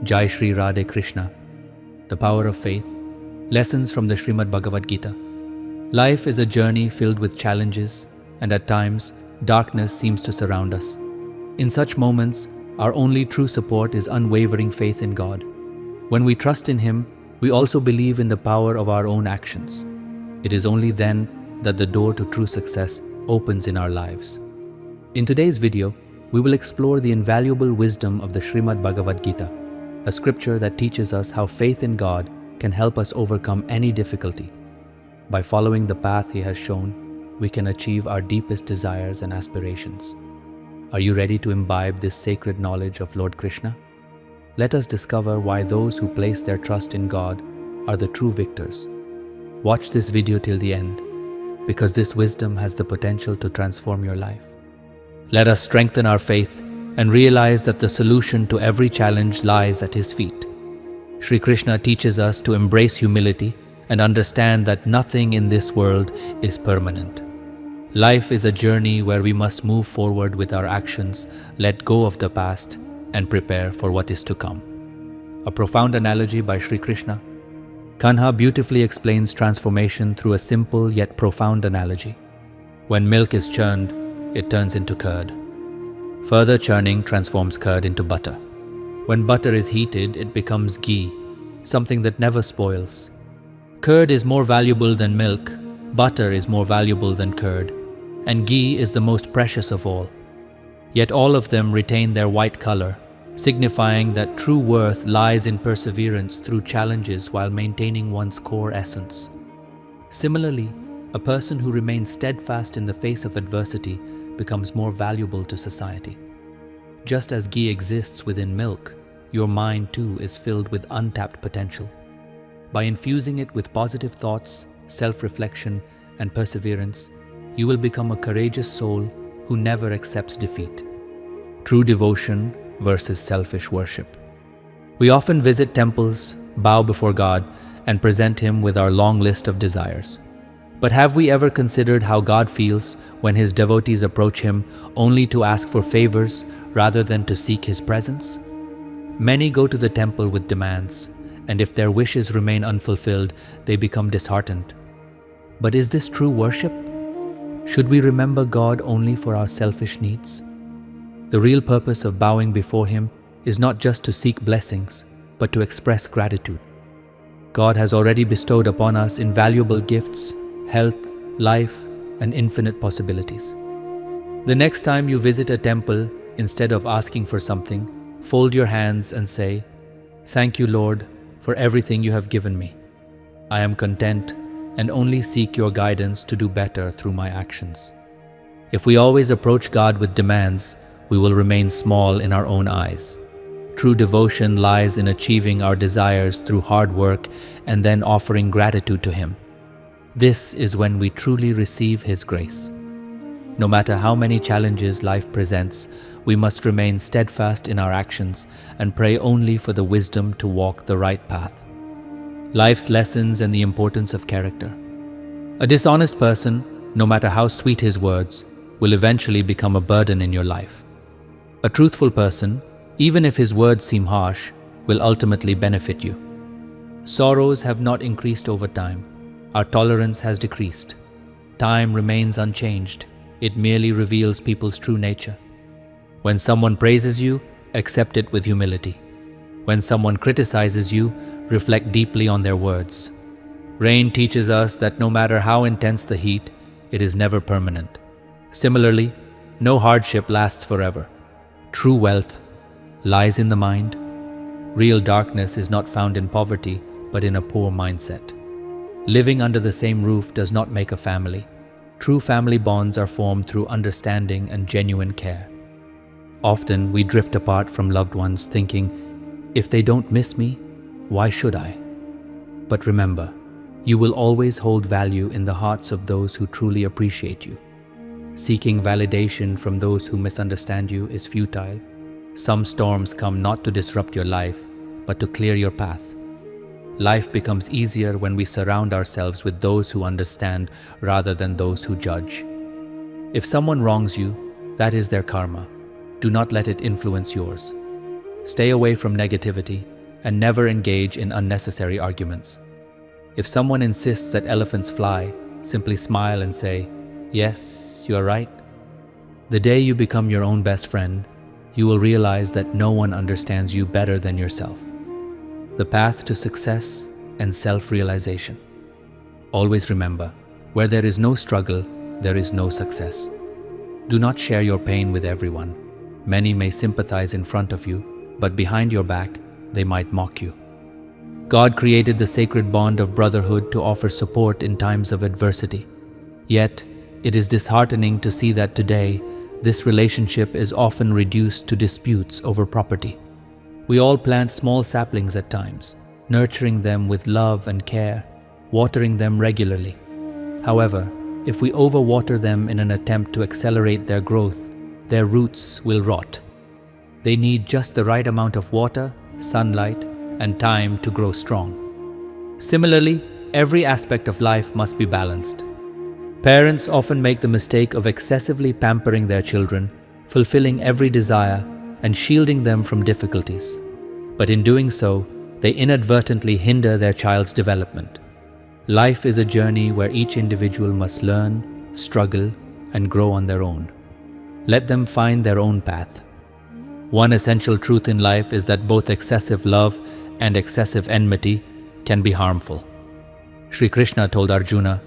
Jai Shri Radhe Krishna. The power of faith. Lessons from the Srimad Bhagavad Gita. Life is a journey filled with challenges, and at times, darkness seems to surround us. In such moments, our only true support is unwavering faith in God. When we trust in Him, we also believe in the power of our own actions. It is only then that the door to true success opens in our lives. In today's video, we will explore the invaluable wisdom of the Srimad Bhagavad Gita, a scripture that teaches us how faith in God can help us overcome any difficulty. By following the path He has shown, we can achieve our deepest desires and aspirations. Are you ready to imbibe this sacred knowledge of Lord Krishna? Let us discover why those who place their trust in God are the true victors. Watch this video till the end, because this wisdom has the potential to transform your life. Let us strengthen our faith and realize that the solution to every challenge lies at His feet. Shri Krishna teaches us to embrace humility and understand that nothing in this world is permanent. Life is a journey where we must move forward with our actions, let go of the past, and prepare for what is to come. A profound analogy by Shri Krishna. Kanha beautifully explains transformation through a simple yet profound analogy. When milk is churned, it turns into curd. Further churning transforms curd into butter. When butter is heated, it becomes ghee, something that never spoils. Curd is more valuable than milk, butter is more valuable than curd, and ghee is the most precious of all. Yet all of them retain their white color, signifying that true worth lies in perseverance through challenges while maintaining one's core essence. Similarly, a person who remains steadfast in the face of adversity becomes more valuable to society. Just as ghee exists within milk, your mind too is filled with untapped potential. By infusing it with positive thoughts, self-reflection, and perseverance, you will become a courageous soul who never accepts defeat. True devotion versus selfish worship. We often visit temples, bow before God, and present Him with our long list of desires. But have we ever considered how God feels when His devotees approach Him only to ask for favors rather than to seek His presence? Many go to the temple with demands, and if their wishes remain unfulfilled, they become disheartened. But is this true worship? Should we remember God only for our selfish needs? The real purpose of bowing before Him is not just to seek blessings, but to express gratitude. God has already bestowed upon us invaluable gifts, health, life, and infinite possibilities. The next time you visit a temple, instead of asking for something, fold your hands and say, "Thank you, Lord, for everything you have given me. I am content and only seek your guidance to do better through my actions." If we always approach God with demands, we will remain small in our own eyes. True devotion lies in achieving our desires through hard work and then offering gratitude to Him. This is when we truly receive His grace. No matter how many challenges life presents, we must remain steadfast in our actions and pray only for the wisdom to walk the right path. Life's lessons and the importance of character. A dishonest person, no matter how sweet his words, will eventually become a burden in your life. A truthful person, even if his words seem harsh, will ultimately benefit you. Sorrows have not increased over time. Our tolerance has decreased. Time remains unchanged. It merely reveals people's true nature. When someone praises you, accept it with humility. When someone criticizes you, reflect deeply on their words. Rain teaches us that no matter how intense the heat, it is never permanent. Similarly, no hardship lasts forever. True wealth lies in the mind. Real darkness is not found in poverty, but in a poor mindset. Living under the same roof does not make a family. True family bonds are formed through understanding and genuine care. Often we drift apart from loved ones thinking, if they don't miss me, why should I? But remember, you will always hold value in the hearts of those who truly appreciate you. Seeking validation from those who misunderstand you is futile. Some storms come not to disrupt your life, but to clear your path. Life becomes easier when we surround ourselves with those who understand rather than those who judge. If someone wrongs you, that is their karma. Do not let it influence yours. Stay away from negativity and never engage in unnecessary arguments. If someone insists that elephants fly, simply smile and say, "Yes, you are right." The day you become your own best friend, you will realize that no one understands you better than yourself. The path to success and self-realization. Always remember, where there is no struggle, there is no success. Do not share your pain with everyone. Many may sympathize in front of you, but behind your back, they might mock you. God created the sacred bond of brotherhood to offer support in times of adversity. Yet, it is disheartening to see that today, this relationship is often reduced to disputes over property. We all plant small saplings at times, nurturing them with love and care, watering them regularly. However, if we overwater them in an attempt to accelerate their growth, their roots will rot. They need just the right amount of water, sunlight, and time to grow strong. Similarly, every aspect of life must be balanced. Parents often make the mistake of excessively pampering their children, fulfilling every desire, and shielding them from difficulties. But in doing so, they inadvertently hinder their child's development. Life is a journey where each individual must learn, struggle, and grow on their own. Let them find their own path. One essential truth in life is that both excessive love and excessive enmity can be harmful. Shri Krishna told Arjuna,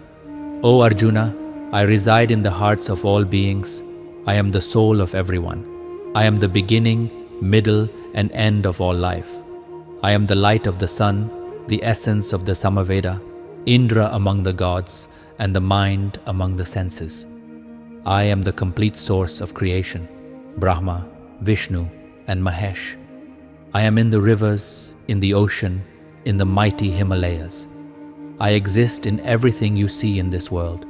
"O Arjuna, I reside in the hearts of all beings. I am the soul of everyone. I am the beginning, middle, and end of all life. I am the light of the sun, the essence of the Samaveda, Indra among the gods, and the mind among the senses. I am the complete source of creation, Brahma, Vishnu, and Mahesh. I am in the rivers, in the ocean, in the mighty Himalayas. I exist in everything you see in this world.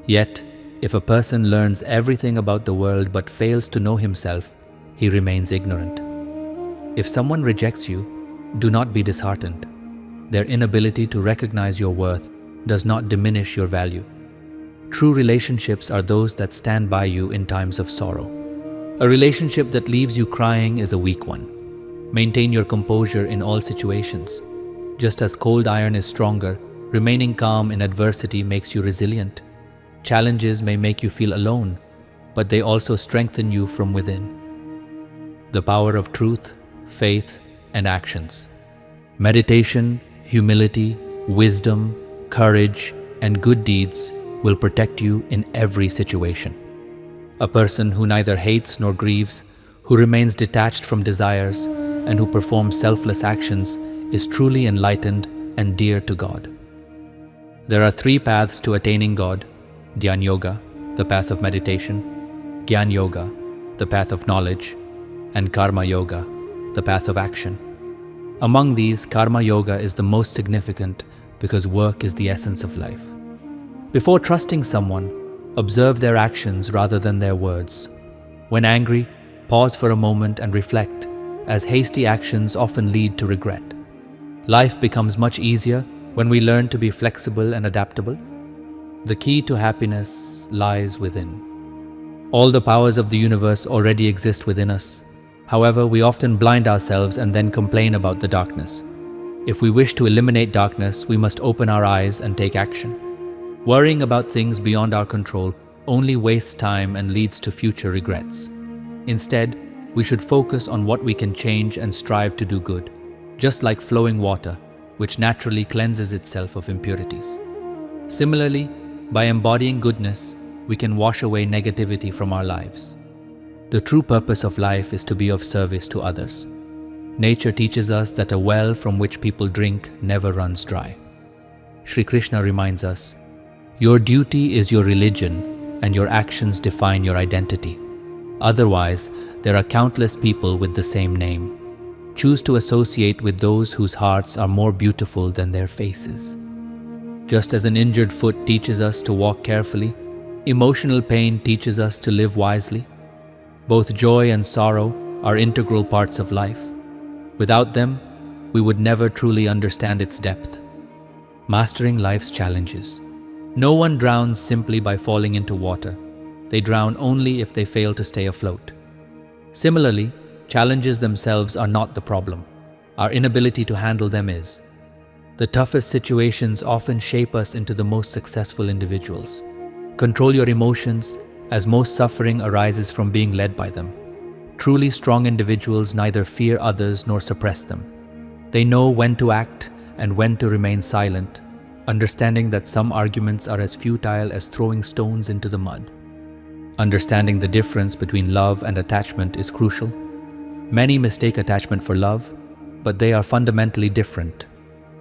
Yet, if a person learns everything about the world but fails to know himself, he remains ignorant. If someone rejects you, do not be disheartened. Their inability to recognize your worth does not diminish your value. True relationships are those that stand by you in times of sorrow. A relationship that leaves you crying is a weak one. Maintain your composure in all situations. Just as cold iron is stronger, remaining calm in adversity makes you resilient. Challenges may make you feel alone, but they also strengthen you from within. The power of truth, faith, and actions. Meditation, humility, wisdom, courage, and good deeds will protect you in every situation. A person who neither hates nor grieves, who remains detached from desires, and who performs selfless actions is truly enlightened and dear to God. There are three paths to attaining God: Dhyan Yoga, the path of meditation; Gyan Yoga, the path of knowledge; and Karma Yoga, the path of action. Among these, Karma Yoga is the most significant because work is the essence of life. Before trusting someone, observe their actions rather than their words. When angry, pause for a moment and reflect, as hasty actions often lead to regret. Life becomes much easier when we learn to be flexible and adaptable. The key to happiness lies within. All the powers of the universe already exist within us. However, we often blind ourselves and then complain about the darkness. If we wish to eliminate darkness, we must open our eyes and take action. Worrying about things beyond our control only wastes time and leads to future regrets. Instead, we should focus on what we can change and strive to do good, just like flowing water, which naturally cleanses itself of impurities. Similarly, by embodying goodness, we can wash away negativity from our lives. The true purpose of life is to be of service to others. Nature teaches us that a well from which people drink never runs dry. Shri Krishna reminds us, "Your duty is your religion, and your actions define your identity. Otherwise, there are countless people with the same name. Choose to associate with those whose hearts are more beautiful than their faces." Just as an injured foot teaches us to walk carefully, emotional pain teaches us to live wisely. Both joy and sorrow are integral parts of life. Without them, we would never truly understand its depth. Mastering life's challenges. No one drowns simply by falling into water. They drown only if they fail to stay afloat. Similarly, challenges themselves are not the problem. Our inability to handle them is. The toughest situations often shape us into the most successful individuals. Control your emotions, as most suffering arises from being led by them. Truly strong individuals neither fear others nor suppress them. They know when to act and when to remain silent, understanding that some arguments are as futile as throwing stones into the mud. Understanding the difference between love and attachment is crucial. Many mistake attachment for love, but they are fundamentally different.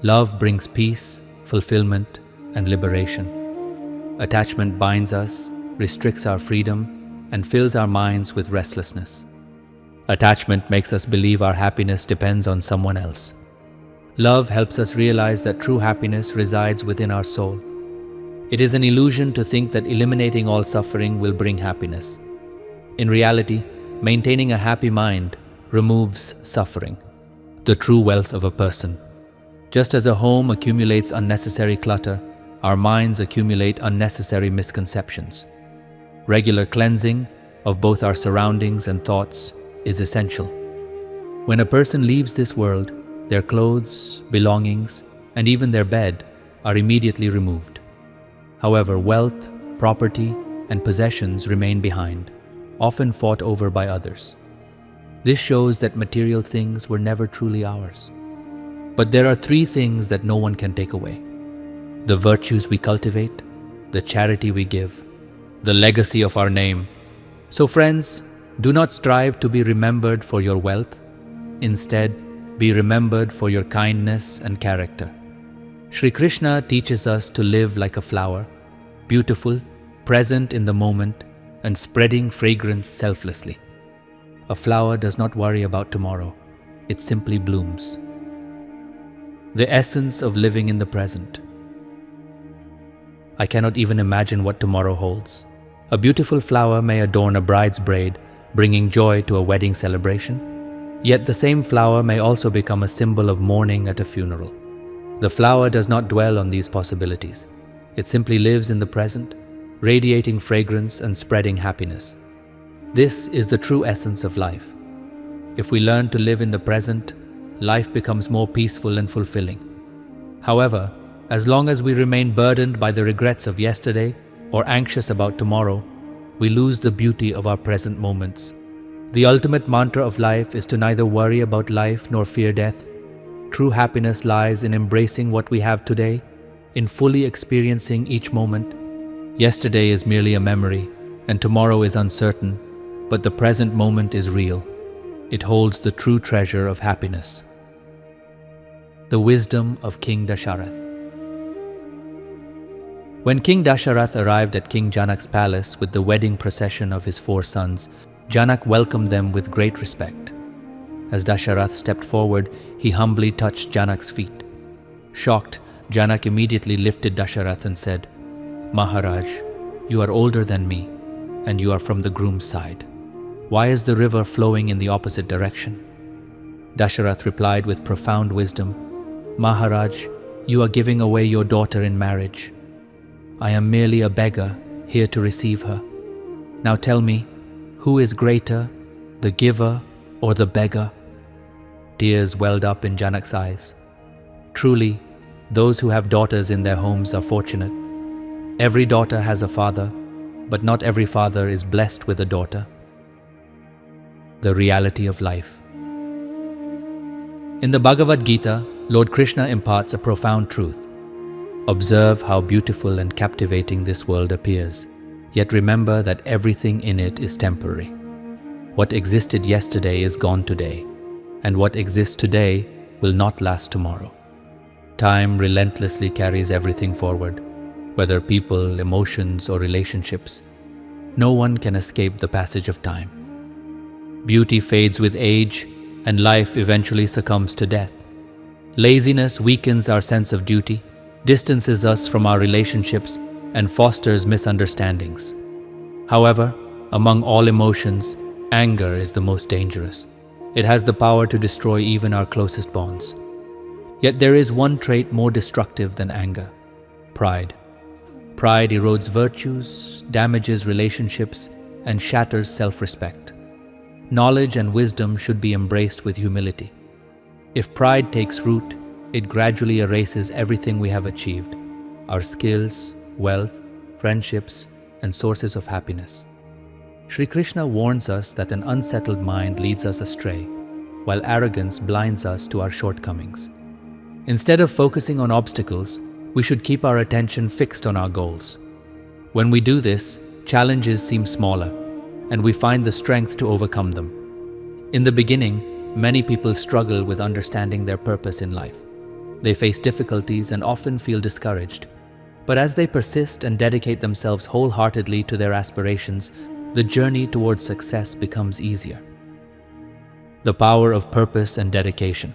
Love brings peace, fulfillment, and liberation. Attachment binds us, restricts our freedom, and fills our minds with restlessness. Attachment makes us believe our happiness depends on someone else. Love helps us realize that true happiness resides within our soul. It is an illusion to think that eliminating all suffering will bring happiness. In reality, maintaining a happy mind removes suffering, the true wealth of a person. Just as a home accumulates unnecessary clutter, our minds accumulate unnecessary misconceptions. Regular cleansing of both our surroundings and thoughts is essential. When a person leaves this world, their clothes, belongings, and even their bed are immediately removed. However, wealth, property, and possessions remain behind, often fought over by others. This shows that material things were never truly ours. But there are three things that no one can take away: the virtues we cultivate, the charity we give, the legacy of our name. So friends, do not strive to be remembered for your wealth. Instead, be remembered for your kindness and character. Shri Krishna teaches us to live like a flower, beautiful, present in the moment, and spreading fragrance selflessly. A flower does not worry about tomorrow. It simply blooms. The essence of living in the present. I cannot even imagine what tomorrow holds. A beautiful flower may adorn a bride's braid, bringing joy to a wedding celebration. Yet the same flower may also become a symbol of mourning at a funeral. The flower does not dwell on these possibilities. It simply lives in the present, radiating fragrance and spreading happiness. This is the true essence of life. If we learn to live in the present, life becomes more peaceful and fulfilling. However, as long as we remain burdened by the regrets of yesterday or anxious about tomorrow, we lose the beauty of our present moments. The ultimate mantra of life is to neither worry about life nor fear death. True happiness lies in embracing what we have today, in fully experiencing each moment. Yesterday is merely a memory, and tomorrow is uncertain, but the present moment is real. It holds the true treasure of happiness. The wisdom of King Dasharath. When King Dasharath arrived at King Janak's palace with the wedding procession of his 4 sons, Janak welcomed them with great respect. As Dasharath stepped forward, he humbly touched Janak's feet. Shocked, Janak immediately lifted Dasharath and said, "Maharaj, you are older than me, and you are from the groom's side. Why is the river flowing in the opposite direction?" Dasharath replied with profound wisdom, "Maharaj, you are giving away your daughter in marriage. I am merely a beggar here to receive her. Now tell me, who is greater, the giver or the beggar?" Tears welled up in Janak's eyes. Truly, those who have daughters in their homes are fortunate. Every daughter has a father, but not every father is blessed with a daughter. The reality of life. In the Bhagavad Gita, Lord Krishna imparts a profound truth. Observe how beautiful and captivating this world appears, yet remember that everything in it is temporary. What existed yesterday is gone today, and what exists today will not last tomorrow. Time relentlessly carries everything forward, whether people, emotions, or relationships. No one can escape the passage of time. Beauty fades with age, and life eventually succumbs to death. Laziness weakens our sense of duty, distances us from our relationships, and fosters misunderstandings. However, among all emotions, anger is the most dangerous. It has the power to destroy even our closest bonds. Yet there is one trait more destructive than anger: pride. Pride erodes virtues, damages relationships, and shatters self-respect. Knowledge and wisdom should be embraced with humility. If pride takes root, it gradually erases everything we have achieved: our skills, wealth, friendships, and sources of happiness. Shri Krishna warns us that an unsettled mind leads us astray, while arrogance blinds us to our shortcomings. Instead of focusing on obstacles, we should keep our attention fixed on our goals. When we do this, challenges seem smaller, and we find the strength to overcome them. In the beginning, many people struggle with understanding their purpose in life. They face difficulties and often feel discouraged. But as they persist and dedicate themselves wholeheartedly to their aspirations, the journey towards success becomes easier. The power of purpose and dedication.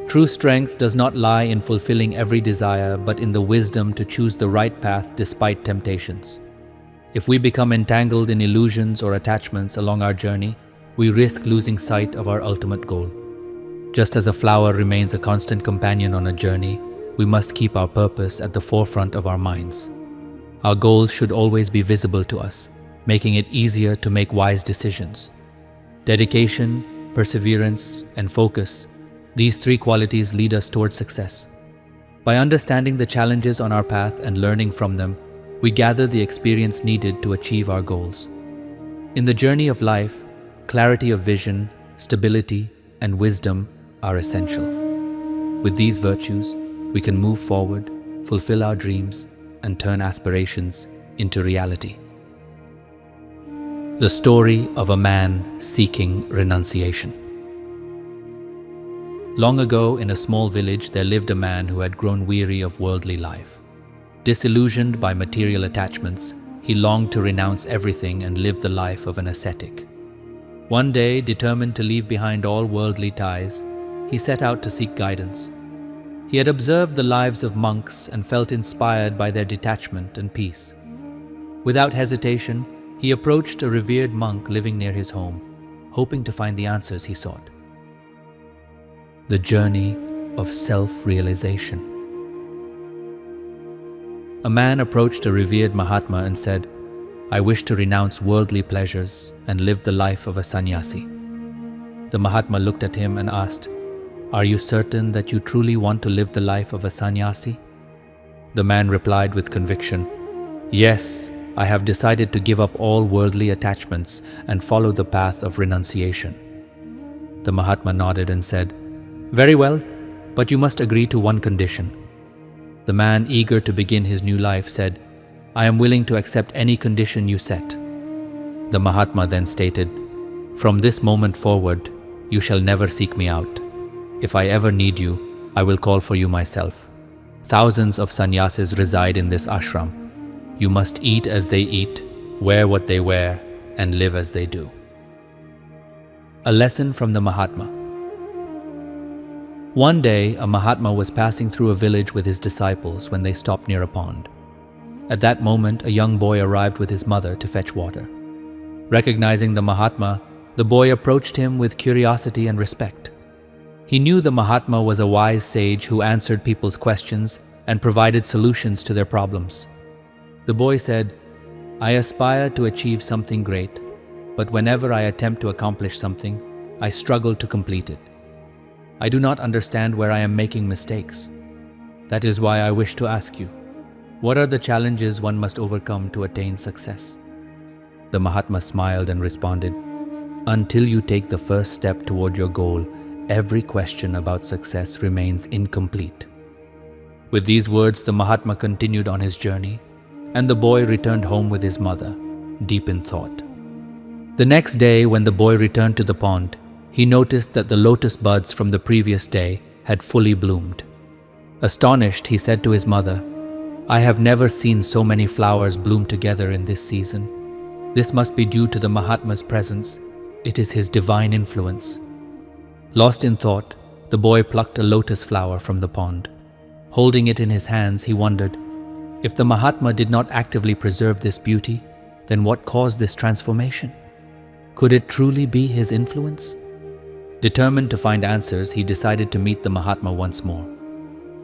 True strength does not lie in fulfilling every desire, but in the wisdom to choose the right path despite temptations. If we become entangled in illusions or attachments along our journey, we risk losing sight of our ultimate goal. Just as a flower remains a constant companion on a journey, we must keep our purpose at the forefront of our minds. Our goals should always be visible to us, making it easier to make wise decisions. Dedication, perseverance, and focus, these three qualities lead us towards success. By understanding the challenges on our path and learning from them, we gather the experience needed to achieve our goals. In the journey of life, clarity of vision, stability, and wisdom are essential. With these virtues, we can move forward, fulfill our dreams, and turn aspirations into reality. The story of a man seeking renunciation. Long ago, in a small village, there lived a man who had grown weary of worldly life. Disillusioned by material attachments, he longed to renounce everything and live the life of an ascetic. One day, determined to leave behind all worldly ties, he set out to seek guidance. He had observed the lives of monks and felt inspired by their detachment and peace. Without hesitation, he approached a revered monk living near his home, hoping to find the answers he sought. The journey of self-realization. A man approached a revered Mahatma and said, "I wish to renounce worldly pleasures and live the life of a sannyasi." The Mahatma looked at him and asked, "Are you certain that you truly want to live the life of a sannyasi?" The man replied with conviction, "Yes, I have decided to give up all worldly attachments and follow the path of renunciation." The Mahatma nodded and said, "Very well, but you must agree to one condition." The man, eager to begin his new life, said, "I am willing to accept any condition you set." The Mahatma then stated, "From this moment forward, you shall never seek me out. If I ever need you, I will call for you myself. Thousands of sannyasis reside in this ashram. You must eat as they eat, wear what they wear, and live as they do." A lesson from the Mahatma. One day, a Mahatma was passing through a village with his disciples when they stopped near a pond. At that moment, a young boy arrived with his mother to fetch water. Recognizing the Mahatma, the boy approached him with curiosity and respect. He knew the Mahatma was a wise sage who answered people's questions and provided solutions to their problems. The boy said, "I aspire to achieve something great, but whenever I attempt to accomplish something, I struggle to complete it. I do not understand where I am making mistakes. That is why I wish to ask you, what are the challenges one must overcome to attain success?" The Mahatma smiled and responded, "Until you take the first step toward your goal, every question about success remains incomplete." With these words, the Mahatma continued on his journey, and the boy returned home with his mother, deep in thought. The next day, when the boy returned to the pond, he noticed that the lotus buds from the previous day had fully bloomed. Astonished, he said to his mother, "I have never seen so many flowers bloom together in this season. This must be due to the Mahatma's presence. It is his divine influence." Lost in thought, the boy plucked a lotus flower from the pond. Holding it in his hands, he wondered, if the Mahatma did not actively preserve this beauty, then what caused this transformation? Could it truly be his influence? Determined to find answers, he decided to meet the Mahatma once more.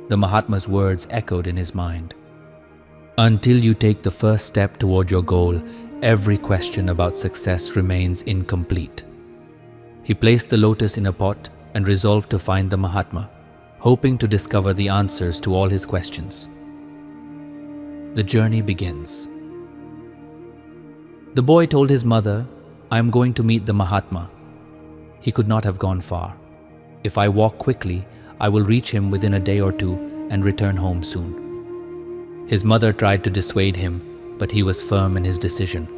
The Mahatma's words echoed in his mind. "Until you take the first step toward your goal, every question about success remains incomplete. He placed the lotus in a pot and resolved to find the Mahatma, hoping to discover the answers to all his questions. The journey begins. The boy told his mother, "I am going to meet the Mahatma." He could not have gone far. "If I walk quickly, I will reach him within a day or two and return home soon." His mother tried to dissuade him, but he was firm in his decision.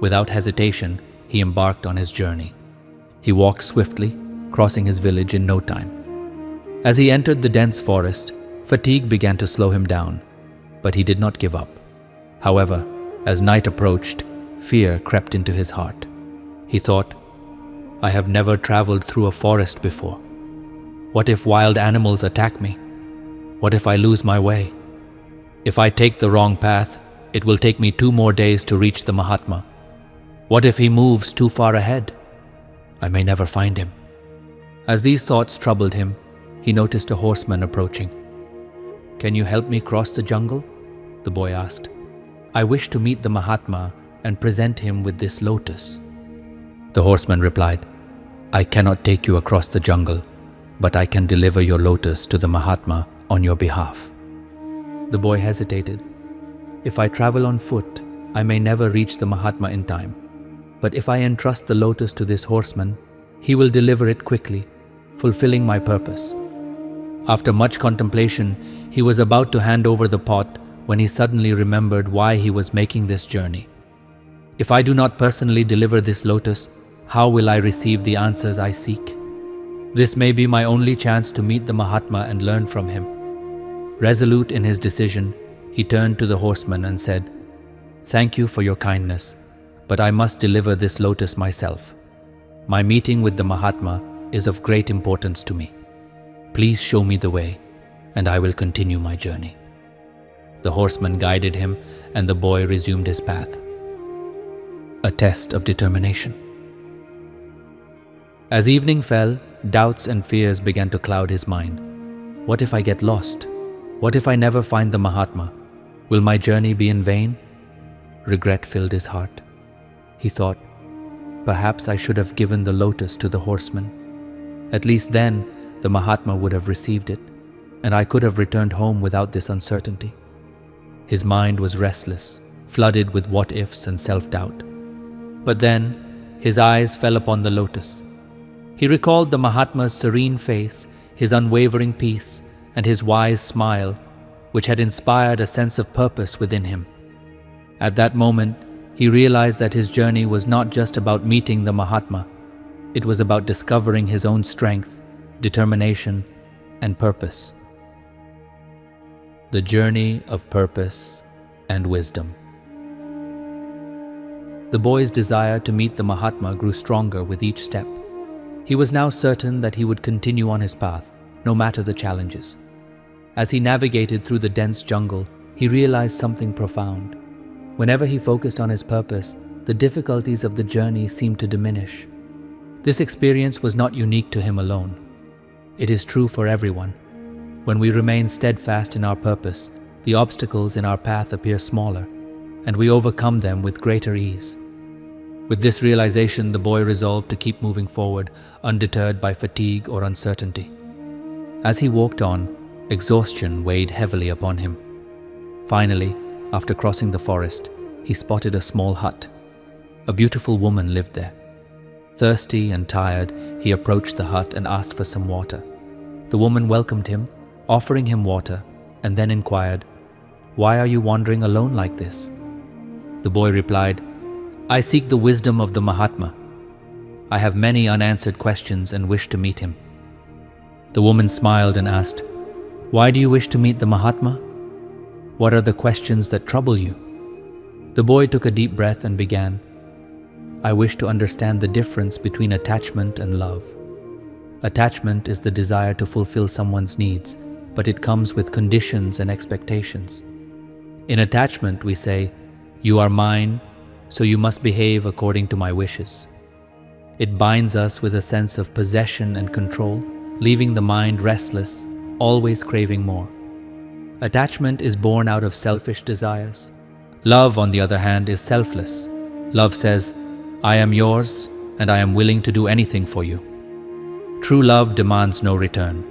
Without hesitation, he embarked on his journey. He walked swiftly, crossing his village in no time. As he entered the dense forest, fatigue began to slow him down, but he did not give up. However, as night approached, fear crept into his heart. He thought, "I have never traveled through a forest before. What if wild animals attack me? What if I lose my way? If I take the wrong path, it will take me 2 more days to reach the Mahatma. What if he moves too far ahead? I may never find him." As these thoughts troubled him, he noticed a horseman approaching. "Can you help me cross the jungle?" the boy asked. "I wish to meet the Mahatma and present him with this lotus." The horseman replied, "I cannot take you across the jungle, but I can deliver your lotus to the Mahatma on your behalf." The boy hesitated. "If I travel on foot, I may never reach the Mahatma in time. But if I entrust the lotus to this horseman, he will deliver it quickly, fulfilling my purpose." After much contemplation, he was about to hand over the pot when he suddenly remembered why he was making this journey. "If I do not personally deliver this lotus, how will I receive the answers I seek? This may be my only chance to meet the Mahatma and learn from him." Resolute in his decision, he turned to the horseman and said, "Thank you for your kindness, but I must deliver this lotus myself. My meeting with the Mahatma is of great importance to me. Please show me the way, and I will continue my journey." The horseman guided him, and the boy resumed his path. A test of determination. As evening fell, doubts and fears began to cloud his mind. What if I get lost? What if I never find the Mahatma? Will my journey be in vain? Regret filled his heart. He thought, perhaps I should have given the lotus to the horseman. At least then, the Mahatma would have received it, and I could have returned home without this uncertainty. His mind was restless, flooded with what-ifs and self-doubt. But then, his eyes fell upon the lotus. He recalled the Mahatma's serene face, his unwavering peace, and his wise smile, which had inspired a sense of purpose within him. At that moment, he realized that his journey was not just about meeting the Mahatma. It was about discovering his own strength, determination, and purpose. The journey of purpose and wisdom. The boy's desire to meet the Mahatma grew stronger with each step. He was now certain that he would continue on his path, no matter the challenges. As he navigated through the dense jungle, he realized something profound. Whenever he focused on his purpose, the difficulties of the journey seemed to diminish. This experience was not unique to him alone. It is true for everyone. When we remain steadfast in our purpose, the obstacles in our path appear smaller, and we overcome them with greater ease. With this realization, the boy resolved to keep moving forward, undeterred by fatigue or uncertainty. As he walked on, exhaustion weighed heavily upon him. Finally, after crossing the forest, he spotted a small hut. A beautiful woman lived there. Thirsty and tired, he approached the hut and asked for some water. The woman welcomed him, offering him water, and then inquired, "Why are you wandering alone like this?" The boy replied, "I seek the wisdom of the Mahatma. I have many unanswered questions and wish to meet him." The woman smiled and asked, "Why do you wish to meet the Mahatma? What are the questions that trouble you?" The boy took a deep breath and began, "I wish to understand the difference between attachment and love. Attachment is the desire to fulfill someone's needs, but it comes with conditions and expectations. In attachment, we say, 'You are mine, so you must behave according to my wishes.' It binds us with a sense of possession and control, leaving the mind restless, always craving more. Attachment is born out of selfish desires. Love, on the other hand, is selfless. Love says, I am yours and I am willing to do anything for you. True love demands no return.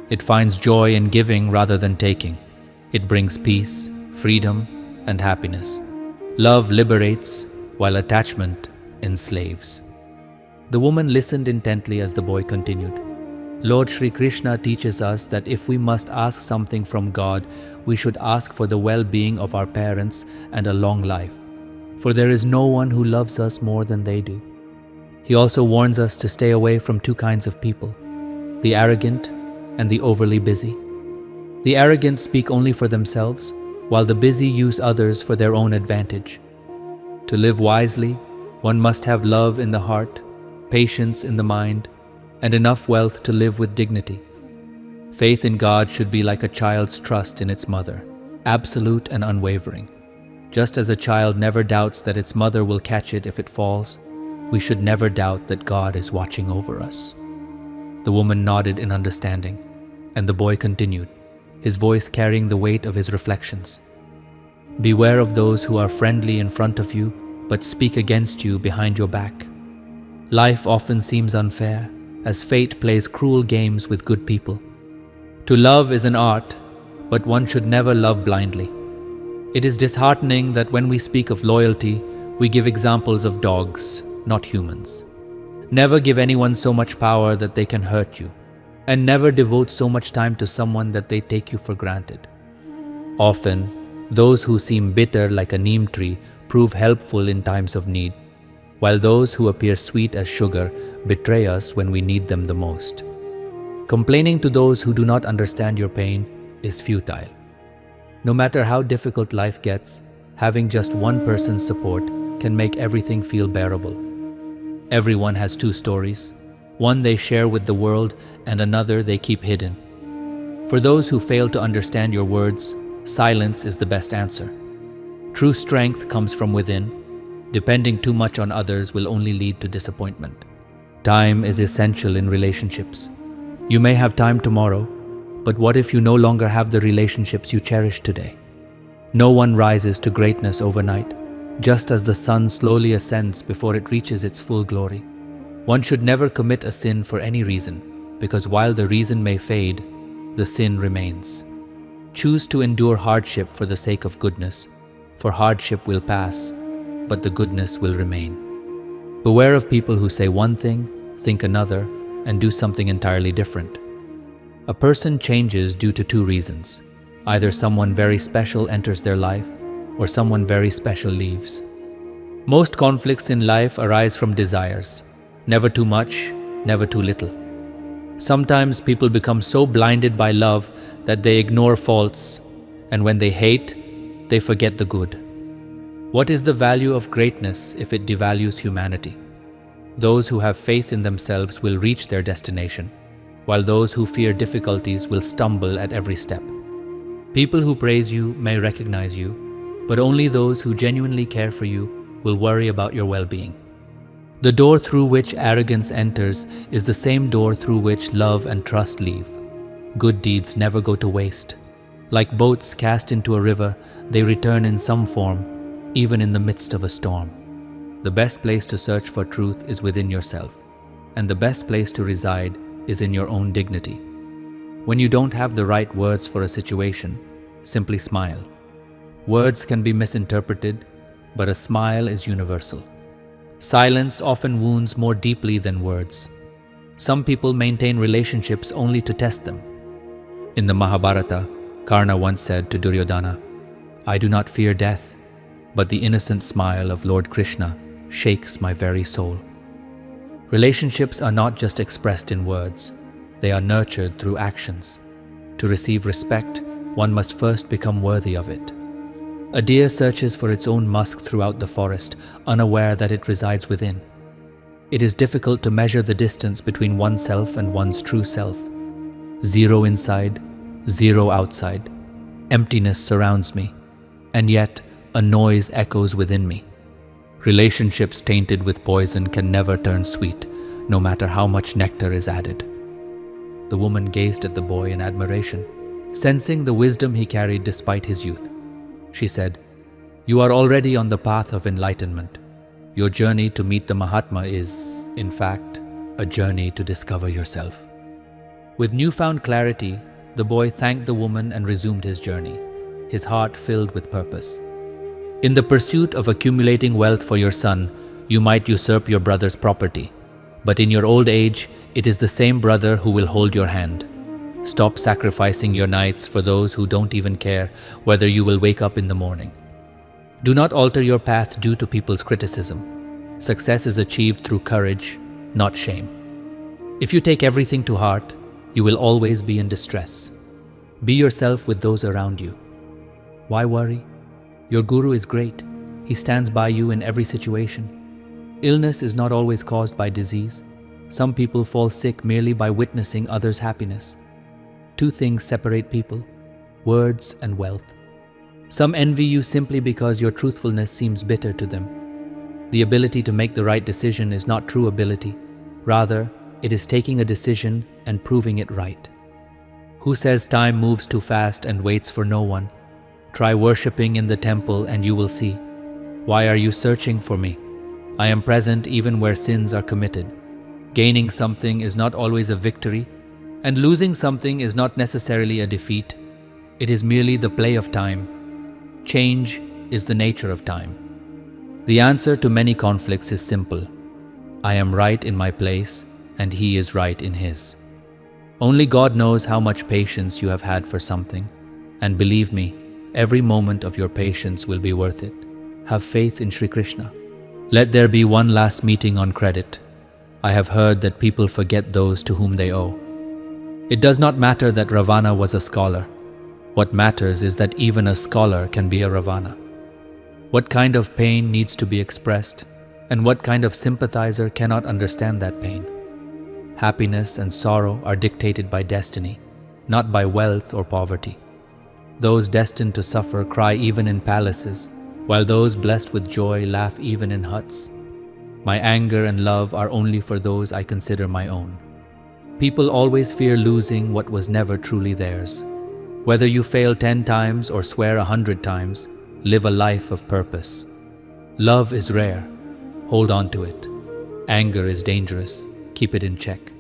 It finds joy in giving rather than taking. It brings peace, freedom, and happiness. Love liberates, while attachment enslaves. The woman listened intently as the boy continued. Lord Shri Krishna teaches us that if we must ask something from God, we should ask for the well-being of our parents and a long life. For there is no one who loves us more than they do. He also warns us to stay away from two kinds of people, the arrogant and the overly busy. The arrogant speak only for themselves, while the busy use others for their own advantage. To live wisely, one must have love in the heart, patience in the mind, and enough wealth to live with dignity. Faith in God should be like a child's trust in its mother, absolute and unwavering. Just as a child never doubts that its mother will catch it if it falls, we should never doubt that God is watching over us. The woman nodded in understanding, and the boy continued, his voice carrying the weight of his reflections. Beware of those who are friendly in front of you, but speak against you behind your back. Life often seems unfair, as fate plays cruel games with good people. To love is an art, but one should never love blindly. It is disheartening that when we speak of loyalty, we give examples of dogs, not humans. Never give anyone so much power that they can hurt you, and never devote so much time to someone that they take you for granted. Often, those who seem bitter like a neem tree prove helpful in times of need, while those who appear sweet as sugar betray us when we need them the most. Complaining to those who do not understand your pain is futile. No matter how difficult life gets, having just one person's support can make everything feel bearable. Everyone has two stories, one they share with the world and another they keep hidden. For those who fail to understand your words, silence is the best answer. True strength comes from within. Depending too much on others will only lead to disappointment. Time is essential in relationships. You may have time tomorrow, but what if you no longer have the relationships you cherish today? No one rises to greatness overnight, just as the sun slowly ascends before it reaches its full glory. One should never commit a sin for any reason, because while the reason may fade, the sin remains. Choose to endure hardship for the sake of goodness, for hardship will pass, but the goodness will remain. Beware of people who say one thing, think another, and do something entirely different. A person changes due to two reasons. Either someone very special enters their life, or someone very special leaves. Most conflicts in life arise from desires. Never too much, never too little. Sometimes people become so blinded by love that they ignore faults, and when they hate, they forget the good. What is the value of greatness if it devalues humanity? Those who have faith in themselves will reach their destination, while those who fear difficulties will stumble at every step. People who praise you may recognize you, but only those who genuinely care for you will worry about your well-being. The door through which arrogance enters is the same door through which love and trust leave. Good deeds never go to waste. Like boats cast into a river, they return in some form, even in the midst of a storm. The best place to search for truth is within yourself, and the best place to reside is in your own dignity. When you don't have the right words for a situation, simply smile. Words can be misinterpreted, but a smile is universal. Silence often wounds more deeply than words. Some people maintain relationships only to test them. In the Mahabharata, Karna once said to Duryodhana, "I do not fear death, but the innocent smile of Lord Krishna shakes my very soul." Relationships are not just expressed in words, they are nurtured through actions. To receive respect, one must first become worthy of it. A deer searches for its own musk throughout the forest, unaware that it resides within. It is difficult to measure the distance between oneself and one's true self. Zero inside, zero outside. Emptiness surrounds me, and yet a noise echoes within me. Relationships tainted with poison can never turn sweet, no matter how much nectar is added. The woman gazed at the boy in admiration, sensing the wisdom he carried despite his youth. She said, "You are already on the path of enlightenment. Your journey to meet the Mahatma is, in fact, a journey to discover yourself. With newfound clarity, the boy thanked the woman and resumed his journey, his heart filled with purpose. In the pursuit of accumulating wealth for your son, you might usurp your brother's property, but in your old age, it is the same brother who will hold your hand. Stop sacrificing your nights for those who don't even care whether you will wake up in the morning. Do not alter your path due to people's criticism. Success is achieved through courage, not shame. If you take everything to heart, you will always be in distress. Be yourself with those around you. Why worry? Your guru is great. He stands by you in every situation. Illness is not always caused by disease. Some people fall sick merely by witnessing others' happiness. Two things separate people: words and wealth. Some envy you simply because your truthfulness seems bitter to them. The ability to make the right decision is not true ability. Rather, it is taking a decision and proving it right. Who says time moves too fast and waits for no one? Try worshipping in the temple and you will see. Why are you searching for me? I am present even where sins are committed. Gaining something is not always a victory, and losing something is not necessarily a defeat. It is merely the play of time. Change is the nature of time. The answer to many conflicts is simple. I am right in my place, and he is right in his. Only God knows how much patience you have had for something, and believe me, every moment of your patience will be worth it. Have faith in Shri Krishna. Let there be one last meeting on credit. I have heard that people forget those to whom they owe. It does not matter that Ravana was a scholar. What matters is that even a scholar can be a Ravana. What kind of pain needs to be expressed, and what kind of sympathizer cannot understand that pain? Happiness and sorrow are dictated by destiny, not by wealth or poverty. Those destined to suffer cry even in palaces, while those blessed with joy laugh even in huts. My anger and love are only for those I consider my own. People always fear losing what was never truly theirs. Whether you fail 10 times or swear 100 times, live a life of purpose. Love is rare. Hold on to it. Anger is dangerous. Keep it in check.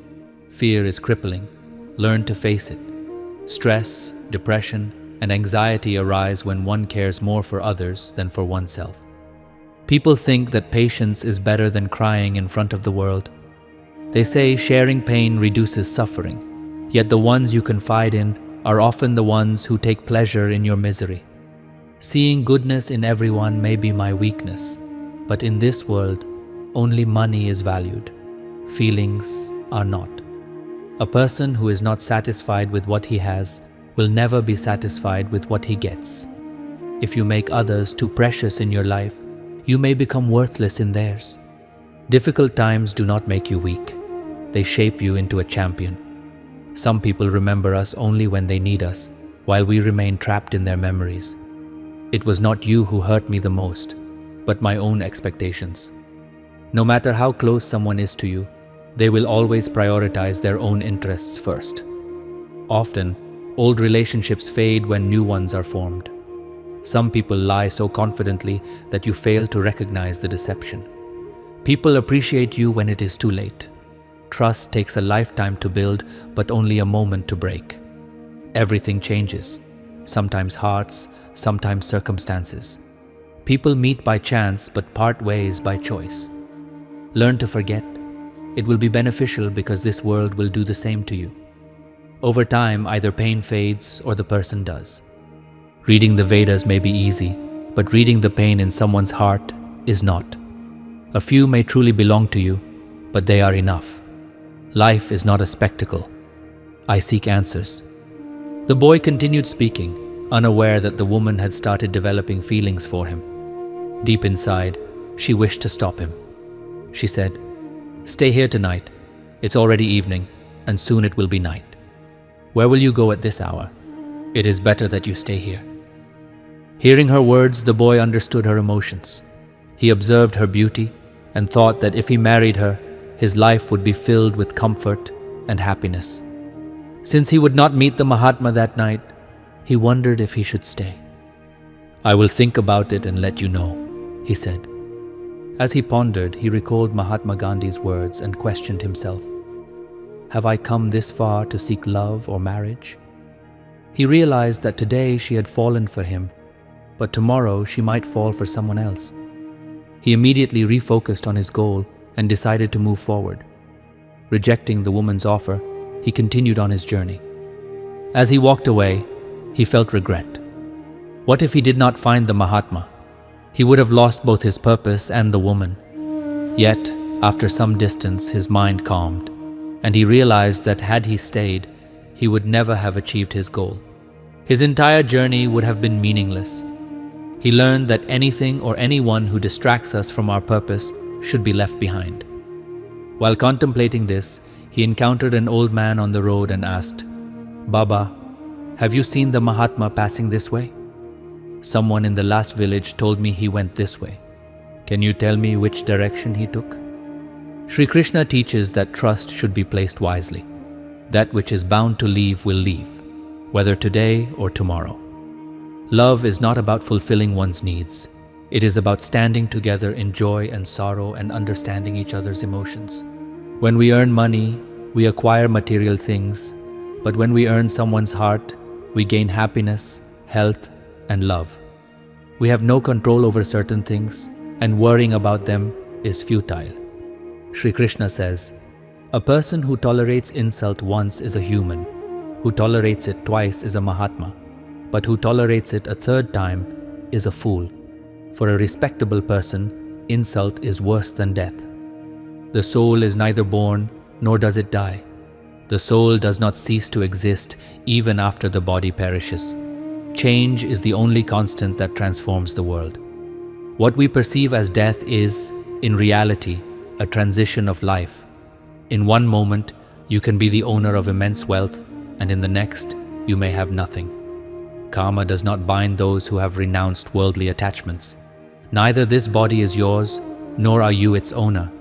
Fear is crippling. Learn to face it. Stress, depression, and anxiety arise when one cares more for others than for oneself. People think that patience is better than crying in front of the world. They say sharing pain reduces suffering, yet the ones you confide in are often the ones who take pleasure in your misery. Seeing goodness in everyone may be my weakness, but in this world, only money is valued. Feelings are not. A person who is not satisfied with what he has will never be satisfied with what he gets. If you make others too precious in your life, you may become worthless in theirs. Difficult times do not make you weak. They shape you into a champion. Some people remember us only when they need us, while we remain trapped in their memories. It was not you who hurt me the most, but my own expectations. No matter how close someone is to you, they will always prioritize their own interests first. Often, old relationships fade when new ones are formed. Some people lie so confidently that you fail to recognize the deception. People appreciate you when it is too late. Trust takes a lifetime to build, but only a moment to break. Everything changes, sometimes hearts, sometimes circumstances. People meet by chance but part ways by choice. Learn to forget. It will be beneficial because this world will do the same to you. Over time, either pain fades or the person does. Reading the Vedas may be easy, but reading the pain in someone's heart is not. A few may truly belong to you, but they are enough. Life is not a spectacle. I seek answers. The boy continued speaking, unaware that the woman had started developing feelings for him. Deep inside, she wished to stop him. She said, "Stay here tonight. It's already evening, and soon it will be night. Where will you go at this hour? It is better that you stay here." Hearing her words, the boy understood her emotions. He observed her beauty and thought that if he married her, his life would be filled with comfort and happiness. Since he would not meet the Mahatma that night, he wondered if he should stay. "I will think about it and let you know," he said. As he pondered, he recalled Mahatma Gandhi's words and questioned himself. Have I come this far to seek love or marriage? He realized that today she had fallen for him, but tomorrow she might fall for someone else. He immediately refocused on his goal and decided to move forward. Rejecting the woman's offer, he continued on his journey. As he walked away, he felt regret. What if he did not find the Mahatma? He would have lost both his purpose and the woman. Yet, after some distance, his mind calmed, and he realized that had he stayed, he would never have achieved his goal. His entire journey would have been meaningless. He learned that anything or anyone who distracts us from our purpose should be left behind. While contemplating this, he encountered an old man on the road and asked, Baba, have you seen the Mahatma passing this way? Someone in the last village told me he went this way. Can you tell me which direction he took? Shri Krishna teaches that trust should be placed wisely. That which is bound to leave will leave, whether today or tomorrow. Love is not about fulfilling one's needs. It is about standing together in joy and sorrow and understanding each other's emotions. When we earn money, we acquire material things, but when we earn someone's heart, we gain happiness, health, and love. We have no control over certain things, and worrying about them is futile. Shri Krishna says, a person who tolerates insult once is a human, who tolerates it twice is a Mahatma, but who tolerates it a third time is a fool. For a respectable person, insult is worse than death. The soul is neither born nor does it die. The soul does not cease to exist even after the body perishes. Change is the only constant that transforms the world. What we perceive as death is, in reality, a transition of life. In one moment, you can be the owner of immense wealth, and in the next, you may have nothing. Karma does not bind those who have renounced worldly attachments. Neither this body is yours, nor are you its owner.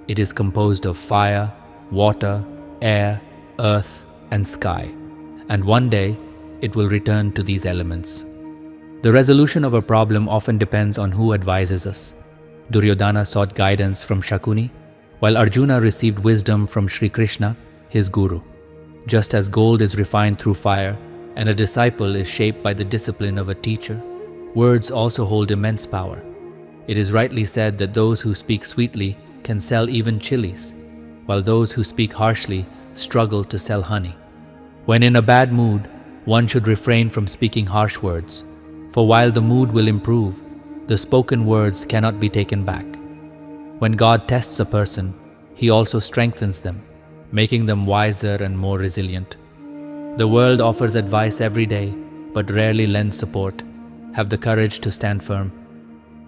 It is composed of fire, water, air, earth, and sky, and one day, it will return to these elements. The resolution of a problem often depends on who advises us. Duryodhana sought guidance from Shakuni, while Arjuna received wisdom from Shri Krishna, his guru. Just as gold is refined through fire, and a disciple is shaped by the discipline of a teacher, words also hold immense power. It is rightly said that those who speak sweetly can sell even chilies, while those who speak harshly struggle to sell honey. When in a bad mood, one should refrain from speaking harsh words, for while the mood will improve, the spoken words cannot be taken back. When God tests a person, He also strengthens them, making them wiser and more resilient. The world offers advice every day, but rarely lends support. Have the courage to stand firm.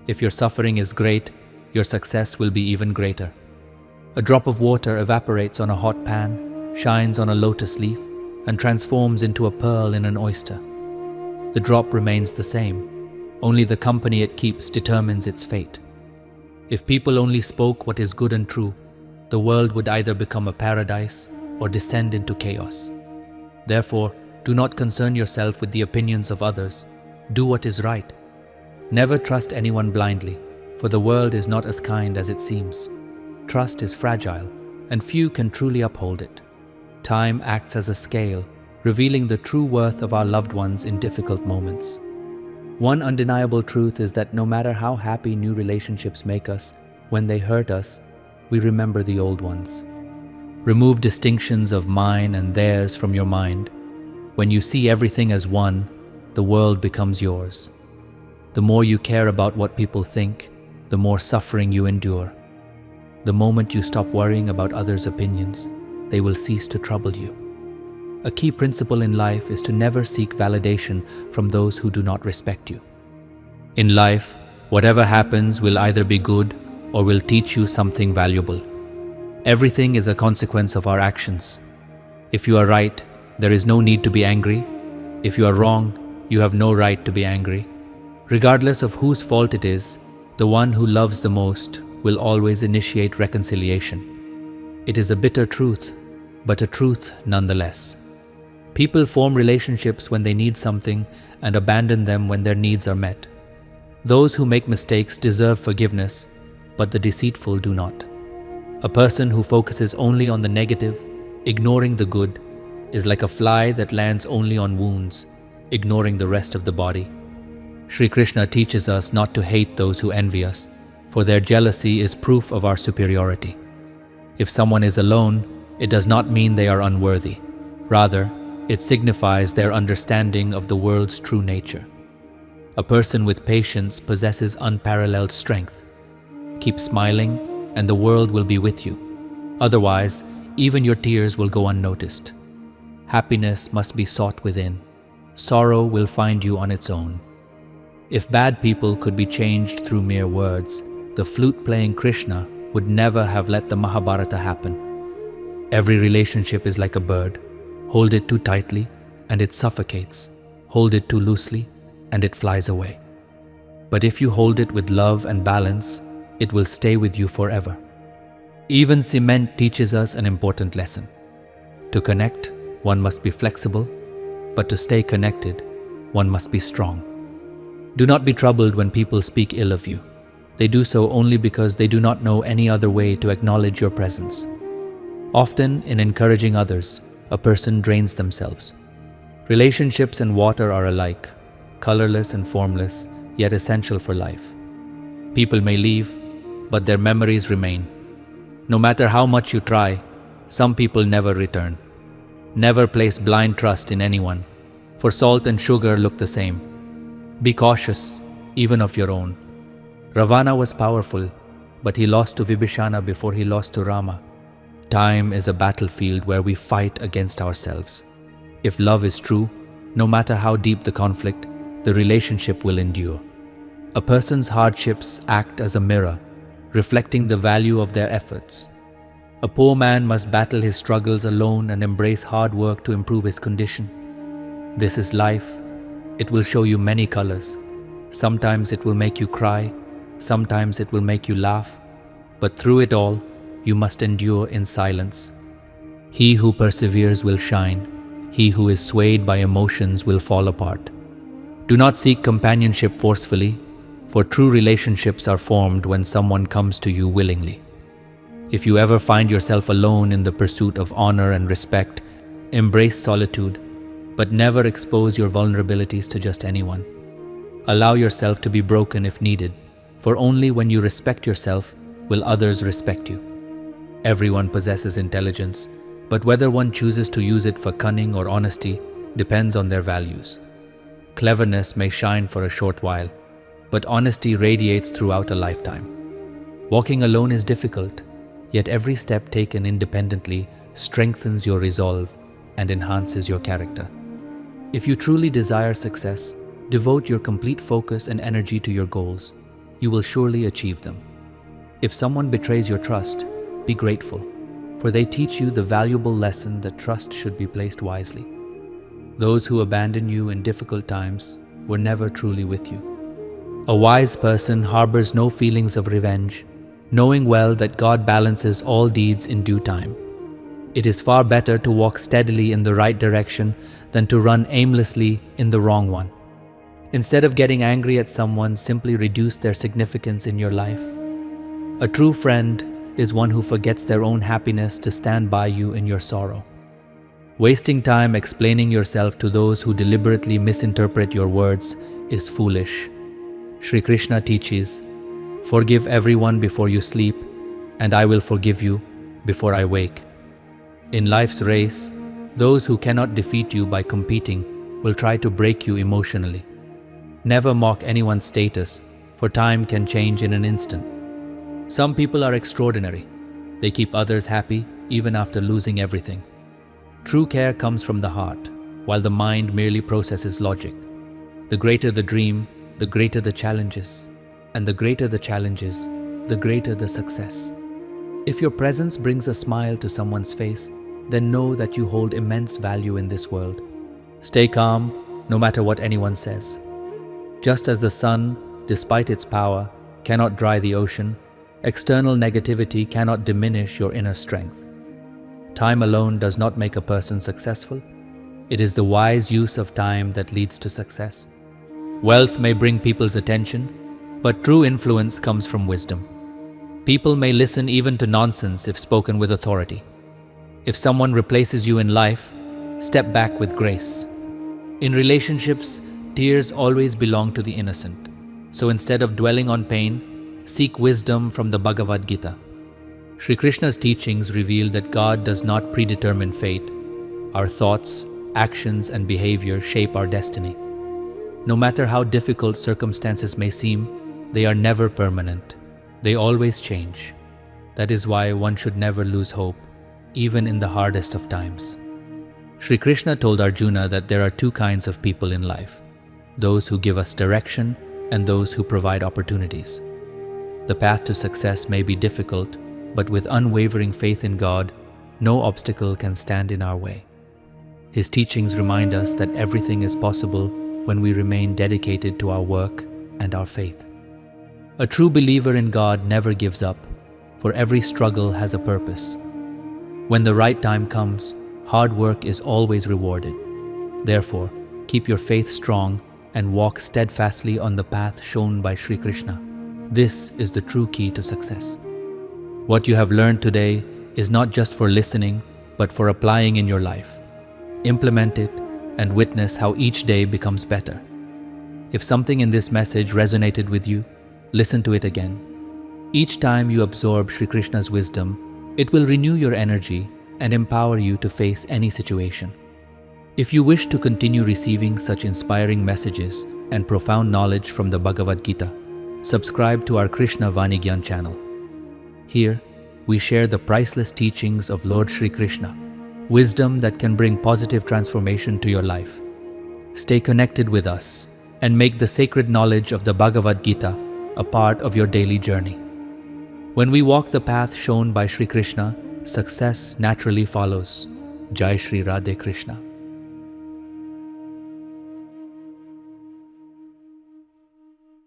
If your suffering is great, your success will be even greater. A drop of water evaporates on a hot pan, shines on a lotus leaf, and transforms into a pearl in an oyster. The drop remains the same. Only the company it keeps determines its fate. If people only spoke what is good and true, the world would either become a paradise or descend into chaos. Therefore, do not concern yourself with the opinions of others. Do what is right. Never trust anyone blindly, for the world is not as kind as it seems. Trust is fragile, and few can truly uphold it. Time acts as a scale, revealing the true worth of our loved ones in difficult moments. One undeniable truth is that no matter how happy new relationships make us, when they hurt us, we remember the old ones. Remove distinctions of mine and theirs from your mind. When you see everything as one, the world becomes yours. The more you care about what people think, the more suffering you endure. The moment you stop worrying about others' opinions, they will cease to trouble you. A key principle in life is to never seek validation from those who do not respect you. In life, whatever happens will either be good or will teach you something valuable. Everything is a consequence of our actions. If you are right, there is no need to be angry. If you are wrong, you have no right to be angry. Regardless of whose fault it is, the one who loves the most will always initiate reconciliation. It is a bitter truth, but a truth nonetheless. People form relationships when they need something and abandon them when their needs are met. Those who make mistakes deserve forgiveness, but the deceitful do not. A person who focuses only on the negative, ignoring the good, is like a fly that lands only on wounds, ignoring the rest of the body. Shri Krishna teaches us not to hate those who envy us, for their jealousy is proof of our superiority. If someone is alone, it does not mean they are unworthy. Rather, it signifies their understanding of the world's true nature. A person with patience possesses unparalleled strength. Keep smiling, and the world will be with you. Otherwise, even your tears will go unnoticed. Happiness must be sought within. Sorrow will find you on its own. If bad people could be changed through mere words, the flute-playing Krishna would never have let the Mahabharata happen. Every relationship is like a bird. Hold it too tightly, and it suffocates. Hold it too loosely, and it flies away. But if you hold it with love and balance, it will stay with you forever. Even cement teaches us an important lesson. To connect, one must be flexible, but to stay connected, one must be strong. Do not be troubled when people speak ill of you. They do so only because they do not know any other way to acknowledge your presence. Often, in encouraging others, a person drains themselves. Relationships and water are alike, colorless and formless, yet essential for life. People may leave, but their memories remain. No matter how much you try, some people never return. Never place blind trust in anyone, for salt and sugar look the same. Be cautious, even of your own. Ravana was powerful, but he lost to Vibhishana before he lost to Rama. Time is a battlefield where we fight against ourselves. If love is true, no matter how deep the conflict, the relationship will endure. A person's hardships act as a mirror, reflecting the value of their efforts. A poor man must battle his struggles alone and embrace hard work to improve his condition. This is life. It will show you many colors. Sometimes it will make you cry, sometimes it will make you laugh, but through it all, you must endure in silence. He who perseveres will shine. He who is swayed by emotions will fall apart. Do not seek companionship forcefully, for true relationships are formed when someone comes to you willingly. If you ever find yourself alone in the pursuit of honor and respect, embrace solitude, but never expose your vulnerabilities to just anyone. Allow yourself to be broken if needed, for only when you respect yourself will others respect you. Everyone possesses intelligence, but whether one chooses to use it for cunning or honesty depends on their values. Cleverness may shine for a short while, but honesty radiates throughout a lifetime. Walking alone is difficult, yet every step taken independently strengthens your resolve and enhances your character. If you truly desire success, devote your complete focus and energy to your goals. You will surely achieve them. If someone betrays your trust, be grateful, for they teach you the valuable lesson that trust should be placed wisely. Those who abandon you in difficult times were never truly with you. A wise person harbors no feelings of revenge, knowing well that God balances all deeds in due time. It is far better to walk steadily in the right direction than to run aimlessly in the wrong one. Instead of getting angry at someone, simply reduce their significance in your life. A true friend is one who forgets their own happiness to stand by you in your sorrow. Wasting time explaining yourself to those who deliberately misinterpret your words is foolish. Shri Krishna teaches, "Forgive everyone before you sleep, and I will forgive you before I wake." In life's race, those who cannot defeat you by competing will try to break you emotionally. Never mock anyone's status, for time can change in an instant. Some people are extraordinary. They keep others happy even after losing everything. True care comes from the heart, while the mind merely processes logic. The greater the dream, the greater the challenges, and the greater the challenges, the greater the success. If your presence brings a smile to someone's face, then know that you hold immense value in this world. Stay calm, no matter what anyone says. Just as the sun, despite its power, cannot dry the ocean, external negativity cannot diminish your inner strength. Time alone does not make a person successful. It is the wise use of time that leads to success. Wealth may bring people's attention, but true influence comes from wisdom. People may listen even to nonsense if spoken with authority. If someone replaces you in life, step back with grace. In relationships, tears always belong to the innocent. So instead of dwelling on pain, seek wisdom from the Bhagavad Gita. Shri Krishna's teachings reveal that God does not predetermine fate. Our thoughts, actions, and behavior shape our destiny. No matter how difficult circumstances may seem, they are never permanent. They always change. That is why one should never lose hope, even in the hardest of times. Shri Krishna told Arjuna that there are two kinds of people in life: those who give us direction and those who provide opportunities. The path to success may be difficult, but with unwavering faith in God, no obstacle can stand in our way. His teachings remind us that everything is possible when we remain dedicated to our work and our faith. A true believer in God never gives up, for every struggle has a purpose. When the right time comes, hard work is always rewarded. Therefore, keep your faith strong and walk steadfastly on the path shown by Shri Krishna. This is the true key to success. What you have learned today is not just for listening, but for applying in your life. Implement it and witness how each day becomes better. If something in this message resonated with you, listen to it again. Each time you absorb Shri Krishna's wisdom, it will renew your energy and empower you to face any situation. If you wish to continue receiving such inspiring messages and profound knowledge from the Bhagavad Gita, subscribe to our Krishna Vani Gyan channel. Here, we share the priceless teachings of Lord Shri Krishna, wisdom that can bring positive transformation to your life. Stay connected with us and make the sacred knowledge of the Bhagavad Gita a part of your daily journey. When we walk the path shown by Shri Krishna, success naturally follows. Jai Shri Radhe Krishna.